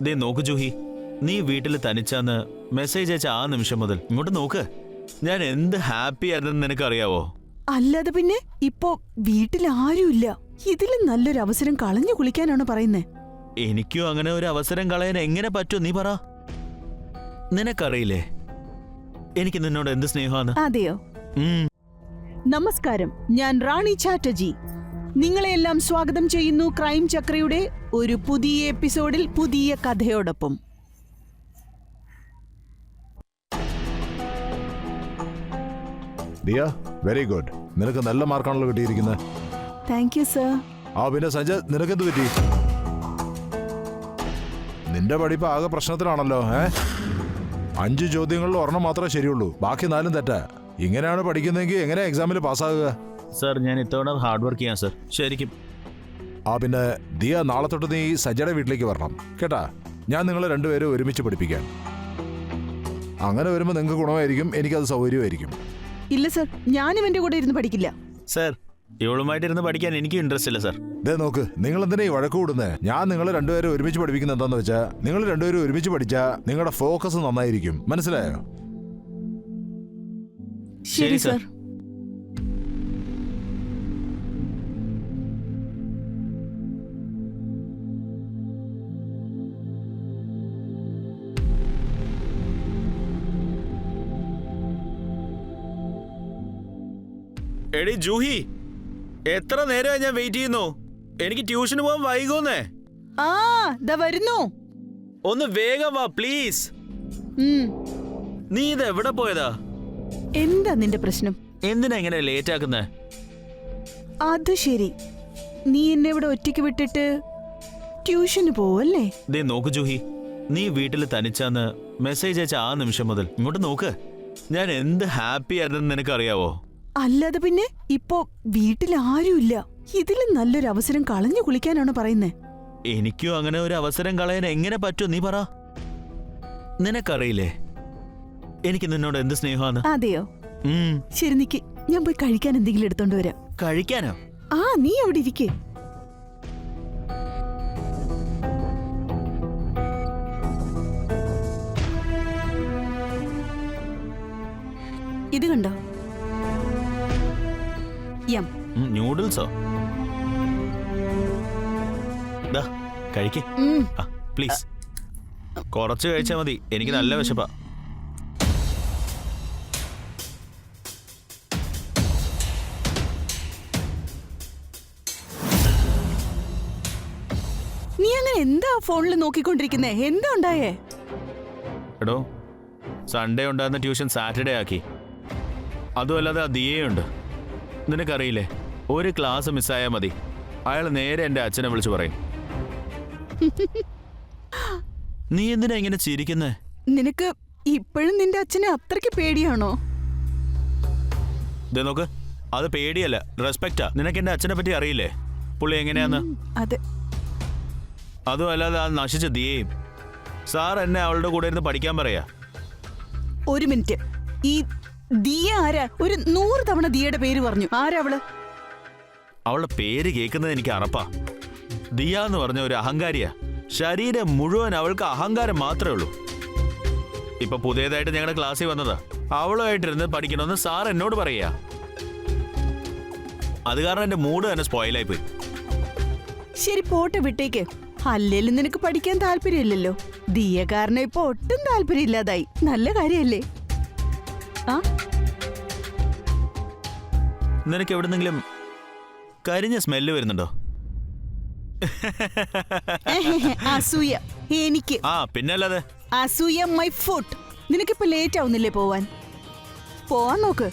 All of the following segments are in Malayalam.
ദേ നോക്ക് ജൂഹി, നീ വീട്ടിൽ തനിച്ചാന്ന് മെസ്സേജ് അയച്ച ആ നിമിഷം മുതൽ ഇങ്ങോട്ട് നോക്ക്. ഞാൻ എന്ത് ഹാപ്പി ആയിരുന്നെന്ന് നിനക്കറിയാവോ? അല്ലാതെ പിന്നെ ഇപ്പോ വീട്ടിൽ ആരുമില്ല. ഇതിലും നല്ലൊരു അവസരം കളഞ്ഞു കുളിക്കാനാണ് പറയുന്നേ. എനിക്കും അങ്ങനെ ഒരു അവസരം കളയാൻ എങ്ങനെ പറ്റും നീ പറ. നിനക്കറിയില്ലേ എനിക്ക് നിന്നോട് എന്ത് സ്നേഹമാണ്. അതെയോ? നമസ്കാരം, ഞാൻ റാണി ചാറ്റർജി. നിങ്ങളെല്ലാം സ്വാഗതം ചെയ്യുന്നു ക്രൈം ചക്രയുടെ ഒരു പുതിയ എപ്പിസോഡിൽ പുതിയ കഥയോടൊപ്പം. Diya, very good. നിനക്ക് നല്ല മാർക്കാണല്ലോ കിട്ടിയിരിക്കുന്നത്. Thank you sir. ആ പിന്നെ സഞ്ജയ്, നിനക്കെന്ത് പറ്റി? നിന്റെ പഠിപ്പ് ആകെ പ്രശ്നത്തിലാണല്ലോ. 5 ചോദ്യങ്ങളിൽ ഒരെണ്ണം മാത്രമേ ശരിയുള്ളൂ, ബാക്കി 4 തെറ്റാ. ഇങ്ങനെയാണ് പഠിക്കുന്നതെങ്കിൽ എങ്ങനെ എക്സാമിൽ പാസ്സാകുക? സർ, ഞാൻ ഇത്തവണ ഹാർഡ് വർക്ക് ചെയ്യാം സർ, ശരിക്കും. ആ പിന്നെ ദിയ, നാളെ തൊട്ട് നീ സജ്ജയുടെ വീട്ടിലേക്ക് വരണം കേട്ടാ. ഞാൻ നിങ്ങളെ രണ്ടുപേരും ഒരുമിച്ച് പഠിപ്പിക്കാം. അങ്ങനെ വരുമ്പോൾ നിങ്ങൾക്ക് ഗുണമായിരിക്കും, എനിക്കത് സൗകര്യമായിരിക്കും. ഇല്ല സർ, ഞാനും എന്റെ കൂടെ ഇരുന്ന് പഠിക്കില്ല. സർ, ഇവളുമായിട്ടിരുന്ന് പഠിക്കാൻ എനിക്ക് ഇൻട്രസ്റ്റ് ഇല്ല സർ. ദേ നോക്ക്, നിങ്ങൾ എന്തിനാ ഈ വഴക്ക് കൂടുന്നത്? ഞാൻ നിങ്ങൾ രണ്ടുപേരും ഒരുമിച്ച് പഠിപ്പിക്കുന്നത് എന്താന്ന് വെച്ചാൽ, നിങ്ങൾ രണ്ടുപേരും ഒരുമിച്ച് പഠിച്ചാൽ നിങ്ങളുടെ ഫോക്കസ് നന്നായിരിക്കും, മനസ്സിലായോ? ശരി സർ. എടി ജൂഹി, എത്ര നേരമായി ഞാൻ വെയിറ്റ് ചെയ്യുന്നു. എനിക്ക് ട്യൂഷന് പോകാൻ വൈകുന്നേ. വരുന്നു. ഒന്ന് വേഗം വാ പ്ലീസ്. നീ ഇത് എവിടെ പോയതാ? എന്താ നിന്റെ പ്രശ്നം? എന്തിനാ ഇങ്ങനെ ലേറ്റ് ആക്കുന്നേ? അത് ശരി, നീ എന്നെ ഇവിടെ ഒറ്റയ്ക്ക് വിട്ടിട്ട് ട്യൂഷന് പോവല്ലേ? ദേ നോക്ക് ജൂഹി, നീ വീട്ടിൽ തനിച്ചാന്ന് മെസ്സേജ് അയച്ച ആ നിമിഷം മുതൽ ഇങ്ങോട്ട് നോക്ക്. ഞാൻ എന്ത് ഹാപ്പി ആയിരുന്നെന്ന് നിനക്കറിയാവോ? അല്ലാതെ പിന്നെ ഇപ്പോ വീട്ടിൽ ആരുമില്ല. ഇതിലും നല്ലൊരു അവസരം കളഞ്ഞു കുളിക്കാനാണ് പറയുന്നേ. എനിക്കും അങ്ങനെ ഒരു അവസരം കളയാൻ എങ്ങനെ പറ്റും നീ പറ. നിനക്കറിയില്ലേ എനിക്ക് നിന്നോട് എന്ത് സ്നേഹമാണ്. അതെയോ? ശരി, നിക്ക്, ഞാൻ പോയി കഴിക്കാൻ എന്തെങ്കിലും എടുത്തോണ്ട് വരാം. കഴിക്കാനോ? നീ അവിടെ ഇരിക്കേ. ഇത് കണ്ടോ? ന്യൂഡിൽസോ? കഴിക്കേ പ്ലീസ്. കുറച്ച് കഴിച്ചാ മതി, എനിക്ക് നല്ല വിശപ്പാ. നീ അങ്ങനെ എന്താ ഫോണിൽ നോക്കിക്കൊണ്ടിരിക്കുന്നേ? എന്താ ഉണ്ടായേ? എടോ, സൺഡേ ഉണ്ടായിരുന്ന ട്യൂഷൻ സാറ്റർഡേ ആക്കി. അതുമല്ലാതെ ദിയയുണ്ട്. നിനക്കറിയില്ലേ, ഒരു ക്ലാസ് മിസ്സായാൽ മതി, അയാൾ നേരെ എന്റെ അച്ഛനെ വിളിച്ചു പറയും. നീ എന്തിനാ ഇങ്ങനെ ചിരിക്കുന്നേ? നിനക്ക് ഇപ്പോഴും നിന്റെ അച്ഛനെ അത്രയ്ക്ക് പേടിയാണോ? ദേ നോക്ക്, അത് പേടിയല്ല, റെസ്പെക്റ്റാ. നിനക്ക് എന്റെ അച്ഛനെ പറ്റി അറിയില്ലേ, പുള്ളി എങ്ങനെയാന്ന്? അതെ. അതും അല്ലാതെ ആ നശിച്ച ദിയയും. സാർ എന്നെ അവളുടെ കൂടെ ഇരുന്ന് പഠിക്കാൻ പറയാ. ഒരു മിനിറ്റ്, ഈ ദിയ ആരാ? ഒരു 100 തവണ ദിയയുടെ പേര് പറഞ്ഞു. ആരാ അവള്? അവളുടെ പേര് കേൾക്കുന്നത് എനിക്ക് അറപ്പാ. ദിയ എന്ന് പറഞ്ഞ ഒരു അഹങ്കാരിയാ. ശരീരം മുഴുവൻ അവൾക്ക് അഹങ്കാരം മാത്രമേ ഉള്ളൂ. ഇപ്പൊ പുതിയതായിട്ട് ഞങ്ങളുടെ ക്ലാസ്സിൽ വന്നതാ. അവളുമായിട്ടിരുന്ന് പഠിക്കണമെന്ന് സാർ എന്നോട് പറയാ. അത് കാരണം എന്റെ മൂഡ് തന്നെ സ്പോയിലായി പോയി. ശരി, പോട്ടെ, വിട്ടേക്ക്. അല്ലേലും നിനക്ക് പഠിക്കാൻ താല്പര്യമില്ലല്ലോ. ദിയ കാരണം ഇപ്പൊ ഒട്ടും താല്പര്യം ഇല്ലാതായി. നല്ല കാര്യല്ലേ? നിനക്ക് എവിടെന്നെങ്കിലും കരിഞ്ഞ സ്മെല്ല് വരുന്നുണ്ടോ? അസൂയ എനിക്ക്. പിന്നല്ലാതെ അസൂയ മൈ ഫുട്ട്. നിനക്കിപ്പോ ലേറ്റ് ആവുന്നില്ലേ പോവാൻ? പോവാൻ നോക്ക്.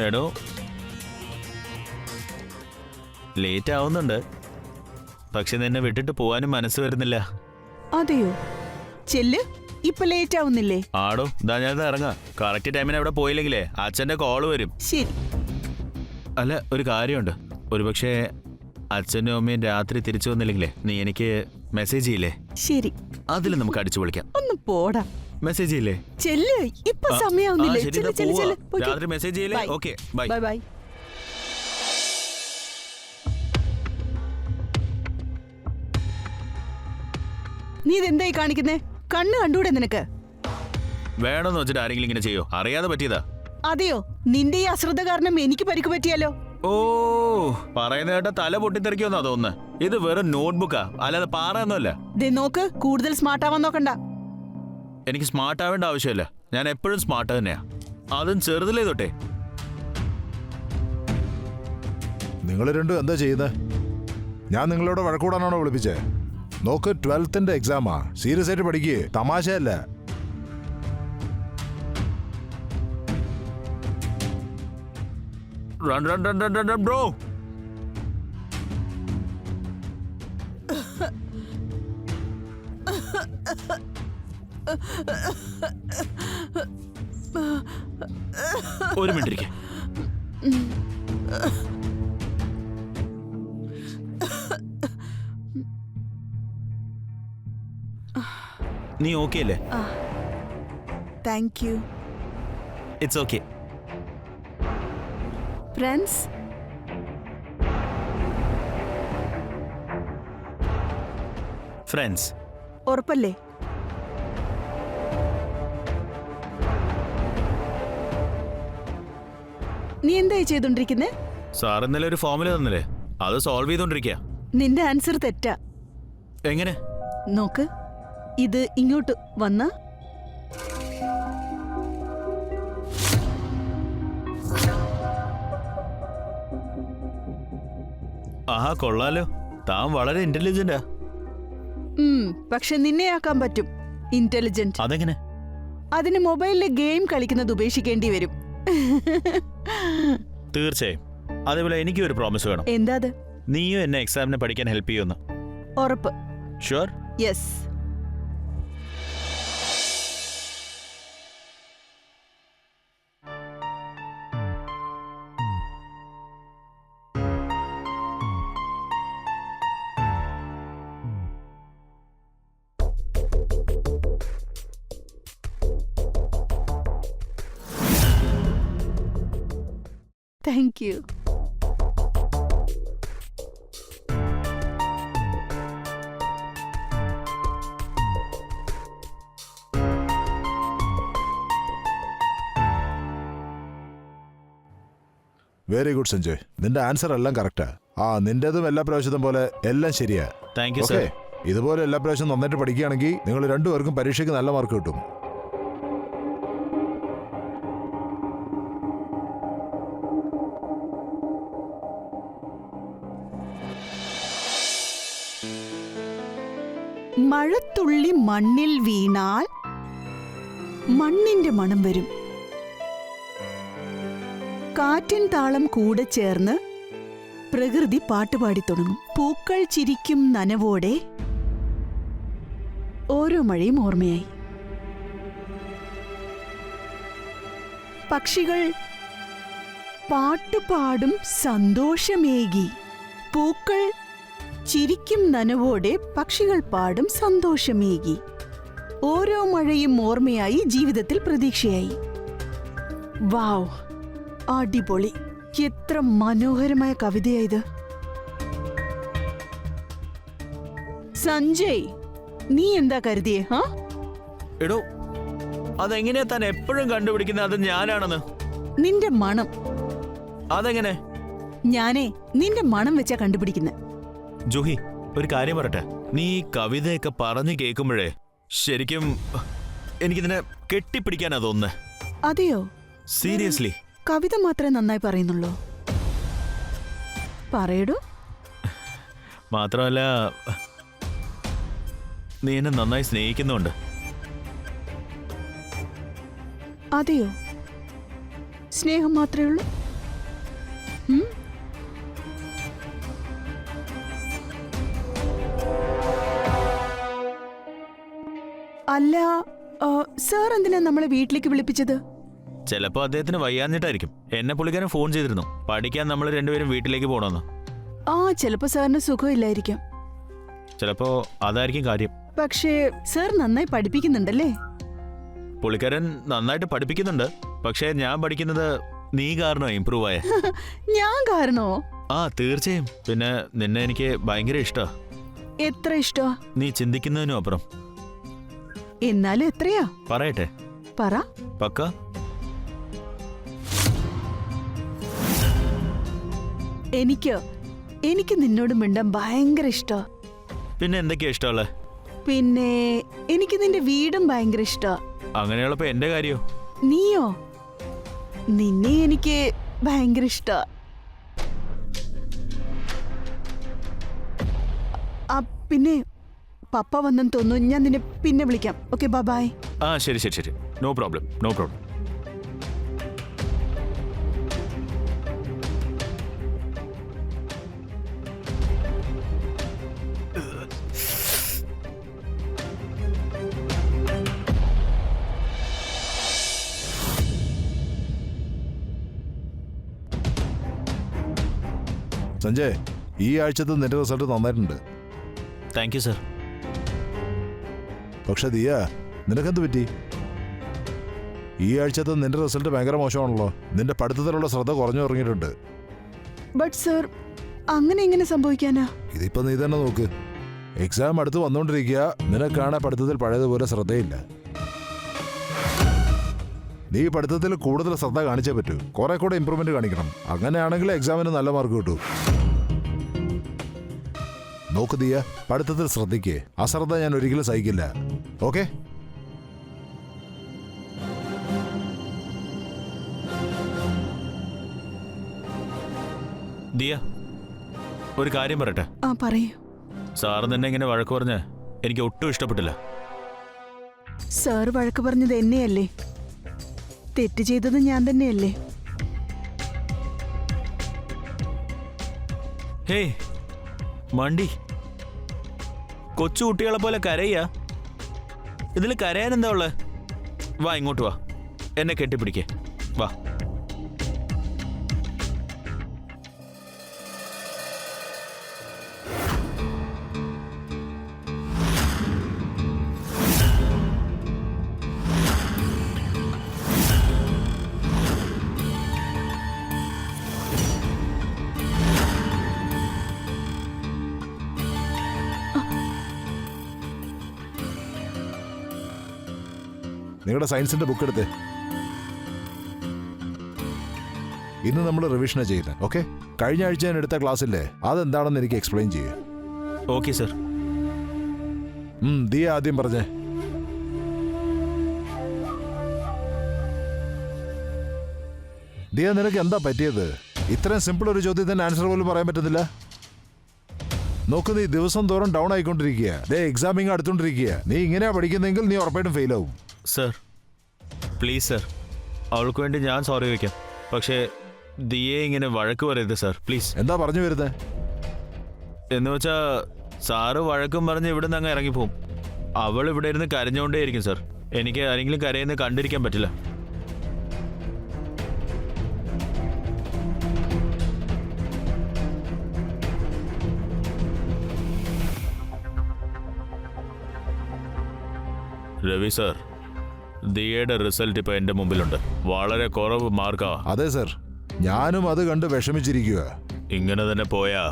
എടോ, ലേറ്റ് ആവുന്നുണ്ട്, പക്ഷെ നിന്നെ വിട്ടിട്ട് പോവാനും മനസ്സ് വരുന്നില്ല. അതെയോ? ചെല്ല്, ഇപ്പൊ ലേറ്റ് ആവുന്നില്ലേ? ആടോ, ഞാൻ ഇറങ്ങാം. കറക്റ്റ് ടൈമിന് അവിടെ പോയില്ലെങ്കിലേ അച്ഛന്റെ കോള് വരും. ശരി. അല്ല, ഒരു കാര്യമുണ്ട്. ഒരുപക്ഷെ അച്ഛനും അമ്മയും രാത്രി തിരിച്ചു വന്നില്ലെങ്കിലേ നീ എനിക്ക് മെസ്സേജ് ചെയ്യില്ലേ? ശരി, അതിൽ നമുക്ക് അടിച്ചു പൊളിക്കാം. ഒന്ന് പോടാ. മെസ്സേജ് ചെയ്യില്ലേ? ചെല്ല്, ഇപ്പൊ സമയാവുന്നില്ലേ? രാത്രി മെസ്സേജ് ചെയ്യില്ലേ? Okay, bye bye. നീ ഇതെന്തായി കാണിക്കുന്നേ? കണ്ണ് കണ്ടൂടെ നിനക്ക്? വേണമെന്ന് വെച്ചിട്ട് ആരെങ്കിലും ഇങ്ങനെ ചെയ്യോ? അറിയാതെ പറ്റിയതാ. അതെയോ? നിന്റെ ഈ അശ്രദ്ധ കാരണം എനിക്ക് പരിക്ക് പറ്റിയാലോ? ഓ, പറയുന്ന കേട്ട തല പൊട്ടിത്തെറിക്കുമെന്നാ തോന്നുന്നത്. ഇത് വെറും നോട്ട്ബുക്കാ, അല്ലാതെ പാറയൊന്നുമല്ല. ദേ നോക്ക്, കൂടുതൽ സ്മാർട്ട് ആവാൻ നോക്കണ്ട. എനിക്ക് സ്മാർട്ട് ആവേണ്ട ആവശ്യമില്ല. ഞാൻ എപ്പോഴും സ്മാർട്ട് തന്നെയാ, അതും ചെറുതിലേ തൊട്ടേ. നിങ്ങൾ രണ്ടും എന്താ ചെയ്യുന്നത്? ഞാൻ നിങ്ങളോട് വഴക്കൂടാനാണോ വിളിപ്പിച്ചേ? നോക്ക്, 12th എക്സാമാ. സീരിയസ് ആയിട്ട് പഠിക്കേ, തമാശയല്ല. Run, run, run, run, run, run, bro. ഒരു മിനിറ്റ് ഇരിക്കെ. നീ ഓക്കെ അല്ലേ? Thank you. It's okay. Friends, friends ഉറപ്പല്ലേ? നീ എന്തായി ചെയ്തോണ്ടിരിക്കുന്നേ? സാർ ഇന്നലെ ഒരു ഫോമുല തന്നില്ലേ, അത് സോൾവ് ചെയ്തോണ്ടിരിക്കുക. നിന്റെ ആൻസർ തെറ്റാ. എങ്ങനെ? നോക്ക്, ഇത് ഇങ്ങോട്ട് വന്ന ആഹാ, കൊള്ളാലോ. താൻ വളരെ ഇന്റലിജന്റാ. പക്ഷെ നിന്നെ ആക്കാൻ പറ്റും ഇന്റലിജന്റ്. അതെങ്ങനെ? അതിന് മൊബൈലില് ഗെയിം കളിക്കുന്നത് ഉപേക്ഷിക്കേണ്ടി വരും. തീർച്ചയായും. അതേപോലെ എനിക്കും ഒരു പ്രോമിസ് വേണം. എന്താ അത്? നീയും എന്നെ എക്സാമിന് പഠിക്കാൻ ഹെൽപ്പ് ചെയ്യുമെന്ന്. ഉറപ്പ്. Sure? Yes. Thank you. Very good Sanjay, നിന്റെ ആൻസർ എല്ലാം കറക്റ്റാ. നിന്റേതും എല്ലാ പ്രാവശ്യത്തും പോലെ എല്ലാം ശരിയാ. Thank you okay, sir. ഇതുപോലെ എല്ലാ പ്രാവശ്യം നന്നായിട്ട് പഠിക്കുകയാണെങ്കിൽ നിങ്ങൾ രണ്ടുപേർക്കും പരീക്ഷയ്ക്ക് നല്ല മാർക്ക് കിട്ടും. മഴത്തുള്ളി മണ്ണിൽ വീണാൽ മണ്ണിന്റെ മണം വരും. കാറ്റിൻ താളം കൂടെ ചേർന്ന് പ്രകൃതി പാട്ടുപാടി തുടങ്ങും. പൂക്കൾ ചിരിക്കും നനവോടെ ഓരോ മഴയും ഓർമ്മയായി. പക്ഷികൾ പാട്ടുപാടും സന്തോഷമേകി. പൂക്കൾ ചിരിക്കും നനവോടെ പക്ഷികൾ പാടും സന്തോഷമേകി. ഓരോ മഴയും ഓർമ്മയായി, ജീവിതത്തിൽ പ്രതീക്ഷയായി. വാവ്, അടിപൊളി! എത്ര മനോഹരമായ കവിതയായത്. സഞ്ജയ്, നീ എന്താ കരുതിയേ? എടോ, അതെങ്ങനെയാ താൻ എപ്പോഴും കണ്ടുപിടിക്കുന്നത് അത് ഞാനാണെന്ന്? നിന്റെ മണം. അതെങ്ങനെ? ഞാനേ നിന്റെ മണം വെച്ചാ കണ്ടുപിടിക്കുന്നത്. ജൂഹി, ഒരു കാര്യം പറട്ടെ. നീ ഈ കവിതയൊക്കെ പറഞ്ഞു കേൾക്കുമ്പോഴേ ശരിക്കും എനിക്കിതിനെ കെട്ടിപ്പിടിക്കാനാ തോന്നുന്നത്. അതെയോ? സീരിയസ്ലി. കവിത മാത്രമേ നന്നായി പറയുന്നുള്ളൂ. പറയടൂ. മാത്രമല്ല, നീ എന്നെ നന്നായി സ്നേഹിക്കുന്നുണ്ട്. അതെയോ? സ്നേഹം മാത്രമേ ഉള്ളൂ? അല്ല, സാർ എന്തിനാ നമ്മളെ വീട്ടിലേക്ക് വിളിപ്പിച്ചത്? ചിലപ്പോ അദ്ദേഹത്തിന് വയ്യാഞ്ഞിട്ടായിരിക്കും. എന്നെ പുള്ളിക്കാരൻ ഫോൺ ചെയ്തിരുന്നു, പഠിക്കാൻ നമ്മൾ രണ്ടുപേരും വീട്ടിലേക്ക് പോകണമെന്ന്. ചിലപ്പോ സാറിന് സുഖമില്ലായിരിക്കാം. ചിലപ്പോ അതായിരിക്കും കാര്യം. പക്ഷേ സാർ നന്നായി പഠിപ്പിക്കുന്നുണ്ടല്ലേ? പുള്ളിക്കാരൻ നന്നായിട്ട് പഠിപ്പിക്കുന്നുണ്ട്. പക്ഷേ ഞാൻ പഠിക്കുന്നത് നീ കാരണം ഇംപ്രൂവ് ആയ. ഞാൻ കാരണോ? തീർച്ചയായും. പിന്നെ നിന്നെ എനിക്ക് ഭയങ്കര ഇഷ്ടാ. എത്ര ഇഷ്ടമാ? നീ ചിന്തിക്കുന്നതിനും അപ്പുറം. എന്നാലും എത്രയാ? പറയട്ടെ. പറ. പക്ക. എനിക്ക് നിന്നോട് മിണ്ടാൻ ഭയങ്കര ഇഷ്ടമാ. പിന്നെ എന്തൊക്കെയാ ഇഷ്ടമുള്ള? പിന്നെ എനിക്ക് നിന്റെ വീടും ഭയങ്കര ഇഷ്ടമാ. അങ്ങനെയുള്ളപ്പോ എന്റെ കാര്യോ? നീയോ? നിന്നെ എനിക്ക് ഭയങ്കര ഇഷ്ടമാ. പിന്നെ പപ്പ വന്നെന്ന് തോന്നുന്നു. ഞാൻ നിന്നെ പിന്നെ വിളിക്കാം. Okay, bye. ആ ശരി ശരി ശരി. No problem, no problem. Sanjay, ഈ ആഴ്ചത്തെ നിന്റെ റിസൾട്ട് നന്നായിട്ടുണ്ട്. Thank you sir. പക്ഷെ ദിയ, നിനക്കെന്ത് പറ്റി? ഈ ആഴ്ചത്തെ നിന്റെ റിസൾട്ട് ഭയങ്കര മോശമാണല്ലോ. നിന്റെ പഠിത്തത്തിലുള്ള ശ്രദ്ധ കുറഞ്ഞു തുടങ്ങിയിട്ടുണ്ട്. ബട്ട് സർ, അങ്ങനെ എങ്ങനെ സംഭവിക്കാനാ? ഇതിപ്പോ നീ തന്നെ നോക്ക്. എക്സാം അടുത്ത് വന്നുകൊണ്ടിരിക്കുക, നിനക്കാണ് പഠിത്തത്തിൽ പഴയതുപോലെ ശ്രദ്ധയില്ല. നീ പഠിത്തത്തിൽ കൂടുതൽ ശ്രദ്ധ കാണിച്ചേ പറ്റൂ. കുറെ കൂടെ ഇമ്പ്രൂവ്മെന്റ് കാണിക്കണം. അങ്ങനെയാണെങ്കിൽ എക്സാമിന് നല്ല മാർക്ക് കിട്ടും. നോക്ക് ദിയ, പഠിത്തത്തിൽ ശ്രദ്ധിക്കേ. അശ്രദ്ധ ഞാൻ ഒരിക്കലും സഹിക്കില്ല. ഓക്കെ? ദിയ, ഒരു കാര്യം പറയട്ടെ. പറയൂ. സാറ് തന്നെ ഇങ്ങനെ വഴക്ക് പറഞ്ഞ് എനിക്ക് ഒട്ടും ഇഷ്ടപ്പെട്ടില്ല. സാർ വഴക്ക് പറഞ്ഞത് എന്നെയല്ലേ? തെറ്റ് ചെയ്തത് ഞാൻ തന്നെയല്ലേ? ഹേയ് മണ്ടി, കൊച്ചു കുട്ടികളെ പോലെ കരയ്യാ. ഇതിൽ കരയാൻ എന്താ ഉള്ളത്? വാ ഇങ്ങോട്ട് വാ, എന്നെ കെട്ടിപ്പിടിക്കേ. വാ. നിങ്ങളുടെ സയൻസിന്റെ ബുക്ക് എടുത്ത്. ഇന്ന് നമ്മൾ റിവിഷനാ ചെയ്യുന്നത്. ഓക്കെ? കഴിഞ്ഞ ആഴ്ച ഞാൻ എടുത്ത ക്ലാസ്സില്ലേ, അതെന്താണെന്ന് എനിക്ക് എക്സ്പ്ലെയിൻ ചെയ്യേ. Okay sir. ദിയ ആദ്യം പറഞ്ഞേ. ദിയ, നിനക്ക് എന്താ പറ്റിയത്? ഇത്രയും സിമ്പിൾ ഒരു ചോദ്യത്തിന് ആൻസർ പോലും പറയാൻ പറ്റുന്നില്ല. നോക്ക്, നീ ദിവസം തോറും ഡൗൺ ആയിക്കൊണ്ടിരിക്കുക. എക്സാമിങ് അടുത്തോണ്ടിരിക്കുക. നീ ഇങ്ങനെയാ പഠിക്കുന്നെങ്കിൽ നീ ഉറപ്പായിട്ടും ഫെയിൽ ആവും. സർ പ്ലീസ് സർ, അവൾക്ക് വേണ്ടി ഞാൻ സോറി വയ്ക്കാം. പക്ഷേ ദിയെ ഇങ്ങനെ വഴക്ക് പറയരുത് സർ, പ്ലീസ്. എന്താ പറഞ്ഞു വരുന്നത്? എന്ന് വെച്ചാ സാറ് വഴക്കും പറഞ്ഞ് ഇവിടെ നിന്ന് അങ്ങ് ഇറങ്ങിപ്പോവും. അവൾ ഇവിടെ ഇരുന്ന് കരഞ്ഞുകൊണ്ടേയിരിക്കും സർ. എനിക്ക് ആരെങ്കിലും കരയുന്നത് കണ്ടിരിക്കാൻ പറ്റില്ല. രവി സർ, ദിയയുടെ റിസൾട്ട് ഇപ്പൊ എന്റെ മുമ്പിലുണ്ട്. വളരെ കുറവ് മാർക്കാ. അതെ സർ, ഞാനും അത് കണ്ട് വിഷമിച്ചിരിക്കുക. ഇങ്ങനെ തന്നെ പോയാ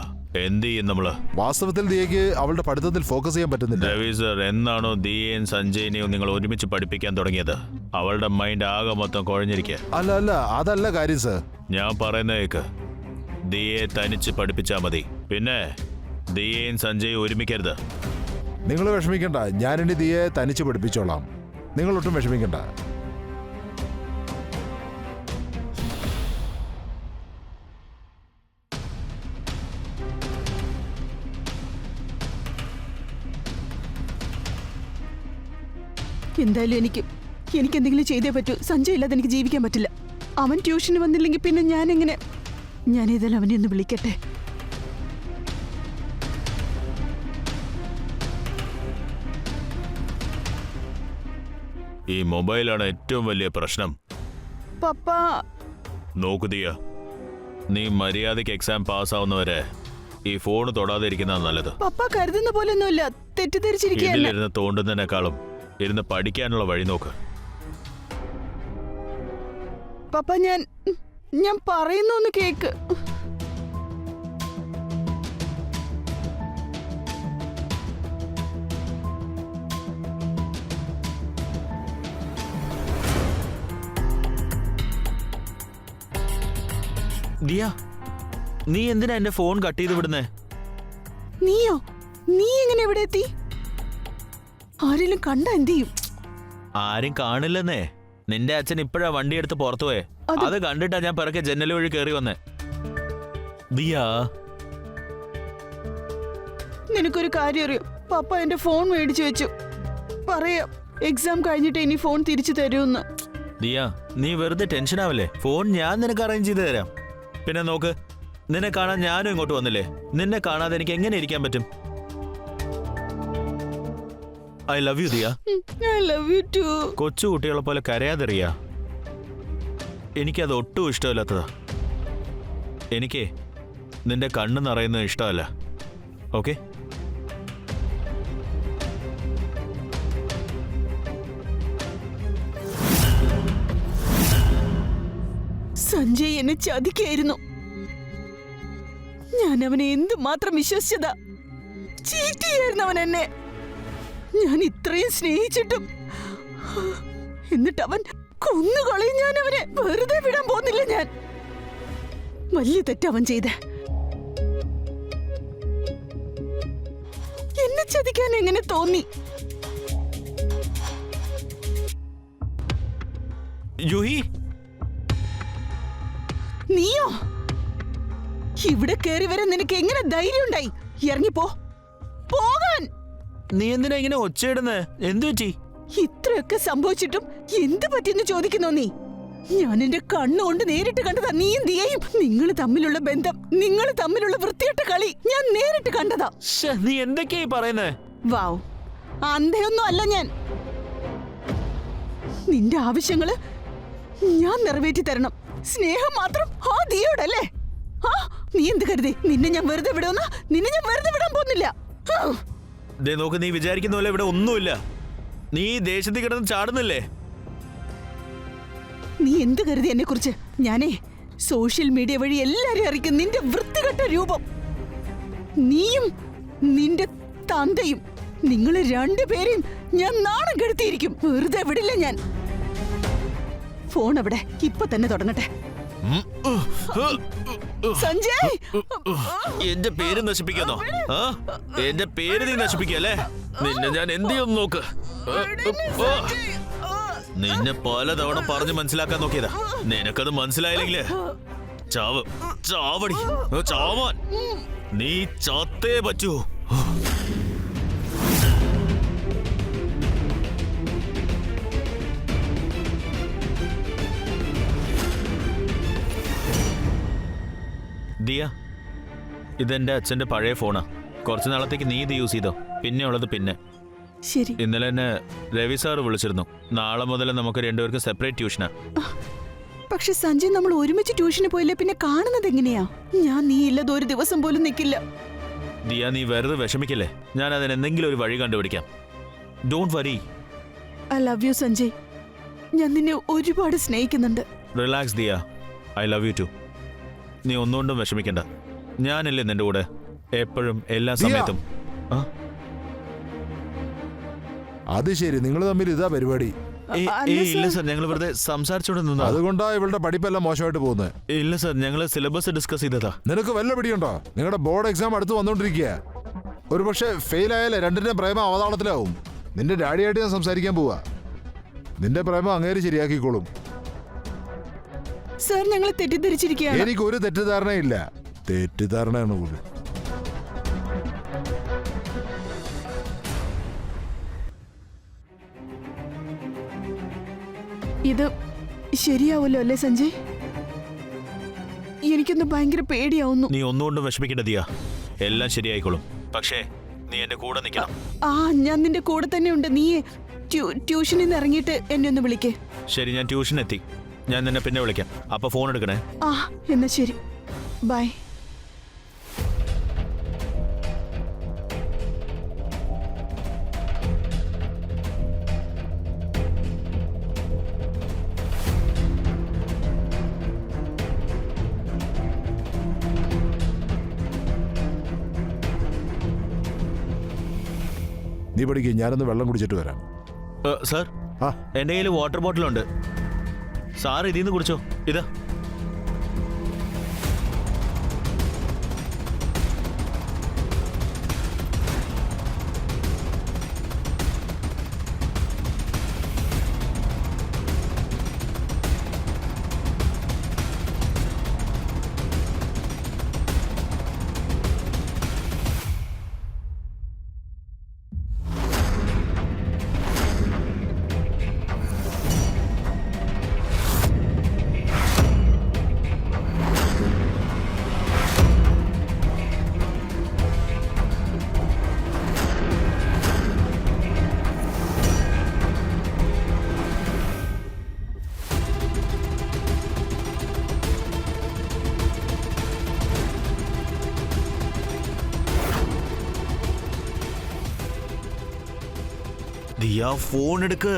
എന്ത് ചെയ്യും നമ്മള്? വാസ്തവത്തിൽ ദിയയ്ക്ക് അവളുടെ പഠിത്തത്തിൽ ഫോക്കസ് ചെയ്യാൻ പറ്റുന്നില്ല. രവി സർ, എന്നാണോ ദിയയും സഞ്ജയിനെയും നിങ്ങൾ ഒരുമിച്ച് പഠിപ്പിക്കാൻ തുടങ്ങിയത്, അവളുടെ മൈൻഡ് ആകെ മൊത്തം കുഴഞ്ഞിരിക്കുക. അല്ല, അതല്ല കാര്യം സർ. ഞാൻ പറയുന്നേക്ക്, ദിയെ തനിച്ച് പഠിപ്പിച്ചാ മതി. പിന്നെ ദിയയും സഞ്ജയും ഒരുമിക്കരുത്. നിങ്ങൾ വിഷമിക്കണ്ട, ഞാനിനി ദിയെ തനിച്ച് പഠിപ്പിച്ചോളാം. നിങ്ങളൊട്ടും വിഷമിക്കണ്ട. എന്തായാലും എനിക്ക് എന്തെങ്കിലും ചെയ്തേ പറ്റൂ. സഞ്ജയ് ഇല്ലാതെ എനിക്ക് ജീവിക്കാൻ പറ്റില്ല. അവൻ ട്യൂഷന് വന്നില്ലെങ്കിൽ പിന്നെ ഞാൻ ഏതായാലും അവനെ ഒന്ന് വിളിക്കട്ടെ. ഈ മൊബൈലാണ് ഏറ്റവും വലിയ പ്രശ്നം. പപ്പ നോക്കു ദിയ, നീ മര്യാദയ്ക്ക് എക്സാം പാസ്സാവുന്നവരെ ഈ ഫോൺ തൊടാതെ ഇരിക്കുന്നതാണ് നല്ലത്. പപ്പ കരുതുന്ന പോലൊന്നുമില്ല, തെറ്റിദ്ധരിച്ചിരിക്കുകയല്ല. ഇതിലിരുന്ന് തോണ്ടുന്നതിനേക്കാളും ഇരുന്ന് പഠിക്കാനുള്ള വഴി നോക്ക്. പപ്പ ഞാൻ പറയുന്നൊന്ന് കേക്ക്. ദിയ, നീ എന്തിനാ എന്റെ ഫോൺ കട്ട് ചെയ്ത് വിടുന്നേ? നീയോ? നീ എങ്ങനെ ഇവിടെ എത്തി? ആരെങ്കിലും കണ്ട എന്ത് ചെയ്യും? ആരും കാണില്ലെന്നേ. നിന്റെ അച്ഛൻ ഇപ്പോഴാ വണ്ടി എടുത്ത് പുറത്തു പോയെ. അത് കണ്ടിട്ടാ ഞാൻ പിറക്കെ ജനൽ വഴി കയറി വന്നേ. ദിയ, നിനക്കൊരു കാര്യം അറിയോ? പപ്പ എന്റെ ഫോൺ മേടിച്ചു വെച്ചു. പറയാം, എക്സാം കഴിഞ്ഞിട്ട് ഇനി ഫോൺ തിരിച്ചു തരൂന്ന്. ദിയ, നീ വെറുതെ ടെൻഷൻ ആവല്ലേ. ഫോൺ ഞാൻ നിനക്ക് അറേഞ്ച് ചെയ്ത് തരാം. പിന്നെ നോക്ക്, നിന്നെ കാണാൻ ഞാനും ഇങ്ങോട്ട് വന്നില്ലേ. നിന്നെ കാണാതെ എനിക്ക് എങ്ങനെ ഇരിക്കാൻ പറ്റും? I love U Diya. I love you too. കൊച്ചു കുട്ടികളെ പോലെ കരയാതെറിയ. എനിക്കത് ഒട്ടും ഇഷ്ടമില്ലാത്തതാ. എനിക്ക് നിന്റെ കണ്ണ് നിറയുന്നത് ഇഷ്ടമല്ല. ഓക്കെ? സഞ്ജയ് എന്നെ ചതിക്കായിരുന്നു. ഞാൻ അവനെ എന്തുമാത്രം വിശ്വസിച്ചതാ. ചീറ്റിയായിരുന്നു അവൻ എന്നെ. ഞാൻ ഇത്രയും സ്നേഹിച്ചിട്ടും എന്നിട്ട് അവൻ കൊന്നുകളയും. ഞാൻ അവനെ വെറുതെ വിടാൻ പോകുന്നില്ല. ഞാൻ വലിയ തെറ്റവൻ ചെയ്ത. എന്നെ ചതിക്കാൻ എങ്ങനെ തോന്നി? ജൂഹി, നീയോ? ഇവിടെ കയറി വരാൻ നിനക്ക് എങ്ങനെ ധൈര്യം ഉണ്ടായി? ഇറങ്ങിപ്പോ, പോകാൻ. നീ എന്തിനാ ഇങ്ങനെ ഒച്ചയിടുന്നേ? എന്തു പറ്റി? ഇത്രയൊക്കെ സംഭവിച്ചിട്ടും എന്ത് പറ്റിയെന്ന് ചോദിക്കുന്നോ നീ? ഞാൻ എന്റെ കണ്ണുകൊണ്ട് നേരിട്ട് കണ്ടതാ. നീയും ദിയയും, നിങ്ങൾ തമ്മിലുള്ള ബന്ധം, നിങ്ങൾ തമ്മിലുള്ള വൃത്തികെട്ട കളി ഞാൻ നേരിട്ട് കണ്ടതാ. നീ എന്തൊക്കെയായി പറയുന്നേ? വാവ്, അന്ധയൊന്നും അല്ല ഞാൻ. നിന്റെ ആവശ്യങ്ങള് ഞാൻ നിറവേറ്റി തരണം. സ്നേഹം മാത്രം ആ ദിയോടല്ലേ? ആ, നീ എന്ത് കരുതി? നിന്നെ ഞാൻ വെറുതെ വിടുന്ന? നിന്നെ ഞാൻ വെറുതെ വിടാൻ പോകുന്നില്ല. നോക്ക്, നീ വിചാരിക്കുന്ന പോലെ ഇവിടെ ഒന്നുമില്ല. നീ ദേശത്ത് കിടന്ന് ചാടുന്നില്ലേ? നീ എന്ത് കരുതി എന്നെ കുറിച്ച്? ഞാനേ സോഷ്യൽ മീഡിയ വഴി എല്ലാരും അറിയിക്കും നിന്റെ വൃത്തികെട്ട രൂപം. നീയും നിന്റെ തന്തയും, നിങ്ങൾ രണ്ടുപേരെയും ഞാൻ നാണം കെടുത്തിയിരിക്കും. വെറുതെ വിടില്ല ഞാൻ. ഫോൺ അവിടെ ഇപ്പൊ തന്നെ തുടങ്ങട്ടെ. സഞ്ജയ്, എന്റെ പേര് നശിപ്പിക്കാന്നോ? എന്റെ പേര് നീ നശിപ്പിക്കല്ലേ? നിന്നെ ഞാൻ എന്ത് ചെയ്യുന്നു നോക്ക്. നിന്നെ പലതവണ പറഞ്ഞ് മനസ്സിലാക്കാൻ നോക്കിയതാ. നിനക്കത് മനസ്സിലായില്ലെങ്കിലേ ചാവ്, ചാവടി, ചാവാൻ നീ ചത്തേ പറ്റൂ. ദിയ, ഇതെന്റെ അച്ഛന്റെ പഴയ ഫോണാ. കുറച്ചു നാളത്തേക്ക് നീ ഇത് യൂസ് ചെയ്തോ. പിന്നെ ഉള്ളത് പിന്നെ. ശരി. ഇന്നലെ എന്നെ രവി സാറ് വിളിച്ചിരുന്നു. നാളെ മുതൽ നമുക്ക് രണ്ടുപേർക്ക് സെപ്പറേറ്റ് ട്യൂഷനാ. പക്ഷെ സഞ്ജയ്, നമ്മൾ ഒരുമിച്ച് ട്യൂഷന് പോയില്ലേ പിന്നെ കാണുന്നത് എങ്ങനെയാ? ഞാൻ നീ ഇല്ലത് ഒരു ദിവസം പോലും നിൽക്കില്ല. ദിയ, നീ വെറുതെ വിഷമിക്കല്ലേ. ഞാൻ അതിന് എന്തെങ്കിലും ഒരു വഴി കണ്ടുപിടിക്കാം. Don't worry. I love you Sanjay. ഞാൻ നിന്നെ ഒരുപാട് സ്നേഹിക്കുന്നുണ്ട്. Relax Diya, I love you too. നീ ഒന്നുകൊണ്ടും വിഷമിക്കണ്ട. ഞാനല്ലേ നിന്റെ കൂടെ എപ്പോഴും എല്ലാ സമയത്തും. അത് ശരി, നിങ്ങൾ തമ്മിൽ ഇതാ പരിപാടി? ഇല്ല സർ, ഞങ്ങൾ വെറുതെ സംസാരിച്ചോണ്ട് നിന്നാ. അതുകൊണ്ടാ ഇവളുടെ പഠിപ്പെല്ലാം മോശമായിട്ട് പോകുന്നത്? ഇല്ല സർ, ഞങ്ങൾ സിലബസ് ഡിസ്കസ് ചെയ്തതാ. നിനക്ക് വല്ല പിടിയുണ്ടോ? നിങ്ങളുടെ ബോർഡ് എക്സാം അടുത്ത് വന്നോണ്ടിരിക്കുക. ഒരു പക്ഷേ ഫെയിൽ ആയാലേ രണ്ടിന്റെയും പ്രേമം അവതാളത്തിലാവും. നിന്റെ ഡാഡിയായിട്ട് ഞാൻ സംസാരിക്കാൻ പോവാ. നിന്റെ പ്രേമം അങ്ങേര് ശരിയാക്കിക്കോളും. സർ, ഞങ്ങൾ തെറ്റിദ്ധരിച്ചിരിക്കുകയാണ്. എനിക്ക് ഒരു തെറ്റിദ്ധാരണയില്ല. തെറ്റിദ്ധാരണയാണ് പോലും. ഇത് ശരിയാവുമല്ലോ അല്ലേ സഞ്ജയ്? എനിക്കൊന്ന് ഭയങ്കര പേടിയാവുന്നു. നീ ഒന്നുകൊണ്ടും വിഷമിക്കേണ്ട ദിയ, എല്ലാം ശരിയായിക്കോളും. പക്ഷേ നീ എന്റെ കൂടെ നിൽക്കണം. ഞാൻ നിന്റെ കൂടെ തന്നെ ഉണ്ട്. നീ ട്യൂഷനിൽ നിന്ന് ഇറങ്ങിയിട്ട് എന്നെ ഒന്ന് വിളിക്കേ. ശരി, ഞാൻ ട്യൂഷൻ എത്തി. ഞാൻ നിന്നെ പിന്നെ വിളിക്കാം. അപ്പൊ ഫോൺ എടുക്കണേ. എന്നാ ശരി, ബൈ. നീ പഠിക്കും, ഞാനൊന്ന് വെള്ളം കുടിച്ചിട്ട് വരാം. സാർ, എന്റെ കയ്യിൽ വാട്ടർ ബോട്ടിലുണ്ട്. സാർ ഇതിൽ നിന്ന് കുടിച്ചോ. ഇതാ. ദിയ ഫോൺ എടുക്ക്.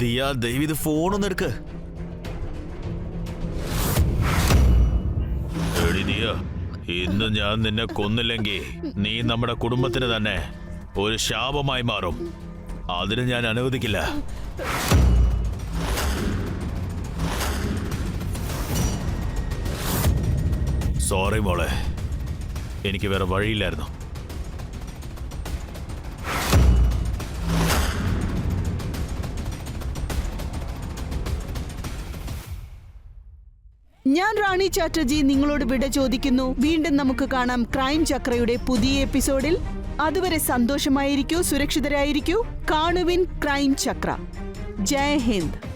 ദിയ ദയവിത് ഫോണൊന്ന് എടുക്ക്. എടി ദിയ, ഇന്ന് ഞാൻ നിന്നെ കൊന്നില്ലെങ്കിൽ നീ നമ്മുടെ കുടുംബത്തിന് തന്നെ ഒരു ശാപമായി മാറും. അതിന് ഞാൻ അനുവദിക്കില്ല. സോറി മോളെ, എനിക്ക് വേറെ വഴിയില്ലായിരുന്നു. ഞാൻ റാണി ചാറ്റർജി നിങ്ങളോട് വിട ചോദിക്കുന്നു. വീണ്ടും നമുക്ക് കാണാം ക്രൈം ചക്രയുടെ പുതിയ എപ്പിസോഡിൽ. അതുവരെ സന്തോഷമായിരിക്കൂ, സുരക്ഷിതരായിരിക്കൂ. കാണുവിൻ ക്രൈം ചക്ര. ജയ് ഹിന്ദ്.